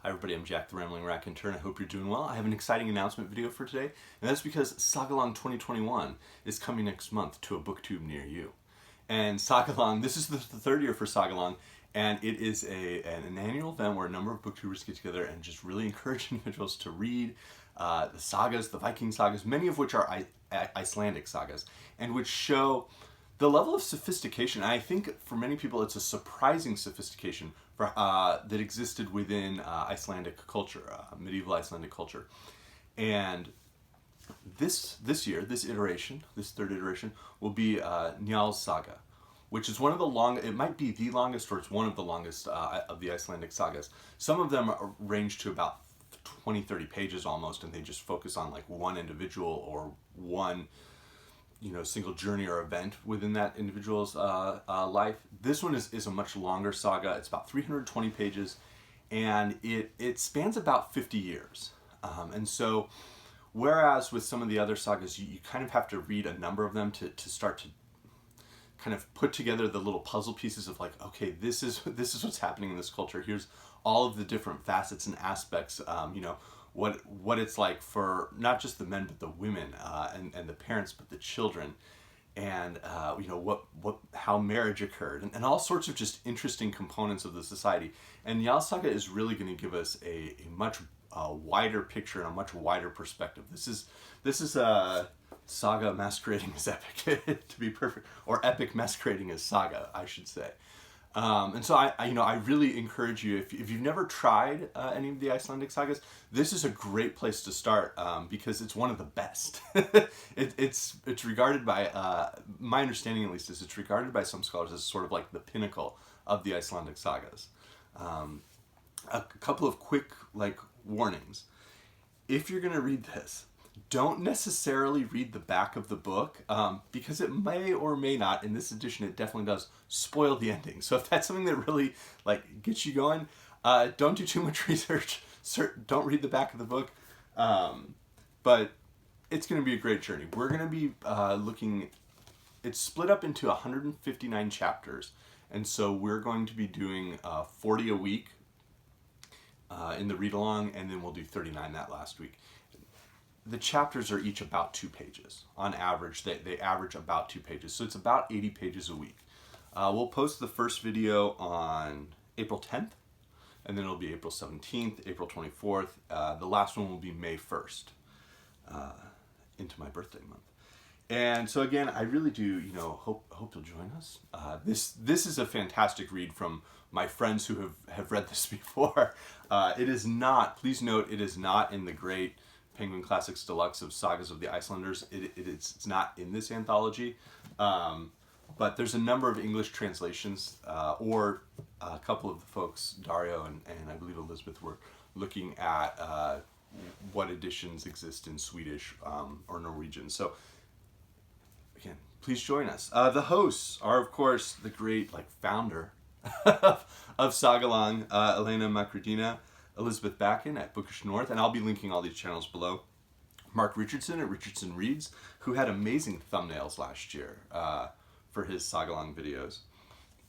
Hi everybody, I'm Jack the Rambling Raconteur and I hope you're doing well. I have an exciting announcement video for today, and that's because Sagalong 2021 is coming next month to a booktube near you. And Sagalong, this is the third year for Sagalong, and it is an annual event where a number of booktubers get together and just really encourage individuals to read the sagas, the Viking sagas, many of which are Icelandic sagas, and which show the level of sophistication. I think for many people it's a surprising sophistication that existed within Icelandic culture, medieval Icelandic culture. And this year, this third iteration, will be Njal's Saga, which is one of the it might be the longest, or it's one of the longest of the Icelandic sagas. Some of them range to about 20-30 pages almost, and they just focus on like one individual or one single journey or event within that individual's life. This one is a much longer saga. It's about 320 pages, and it spans about 50 years. And so, whereas with some of the other sagas, you kind of have to read a number of them to start to kind of put together the little puzzle pieces of like, okay, this is what's happening in this culture. Here's all of the different facets and aspects, what it's like for not just the men but the women, and the parents but the children, and how marriage occurred, and all sorts of just interesting components of the society. And Njal Saga is really going to give us a much wider picture and a much wider perspective. This is a saga masquerading as epic, to be perfect, or epic masquerading as saga, I should say. And so I really encourage you, if you've never tried any of the Icelandic sagas, this is a great place to start, because it's one of the best. It's regarded by, my understanding at least, is it's regarded by some scholars as sort of like the pinnacle of the Icelandic sagas. A couple of quick warnings. If you're going to read this, don't necessarily read the back of the book, because it may or may not, in this edition it definitely does, spoil the ending. So if that's something that really gets you going, don't do too much research. Don't read the back of the book, but it's going to be a great journey. We're going to be it's split up into 159 chapters, and so we're going to be doing 40 a week in the read-along, and then we'll do 39 that last week. The chapters are each about 2 pages. On average, they average about 2 pages. So it's about 80 pages a week. We'll post the first video on April 10th, and then it'll be April 17th, April 24th. The last one will be May 1st, into my birthday month. And so again, I really do, hope you'll join us. This is a fantastic read from my friends who have read this before. It is not, please note, it is not in the great Penguin Classics Deluxe of Sagas of the Icelanders. It's not in this anthology, but there's a number of English translations, or a couple of the folks, Dario and I believe Elizabeth, were looking at what editions exist in Swedish or Norwegian. So again, please join us. The hosts are, of course, the great founder of Sagalong, Elena Macredina, Elizabeth Backen at Bookish North, and I'll be linking all these channels below. Mark Richardson at Richardson Reads, who had amazing thumbnails last year for his Sagalong videos.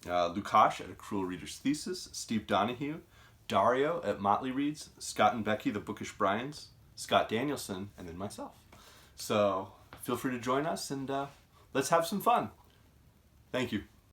Lukash at A Cruel Reader's Thesis, Steve Donahue, Dario at Motley Reads, Scott and Becky, the Bookish Bryans, Scott Danielson, and then myself. So feel free to join us, and let's have some fun. Thank you.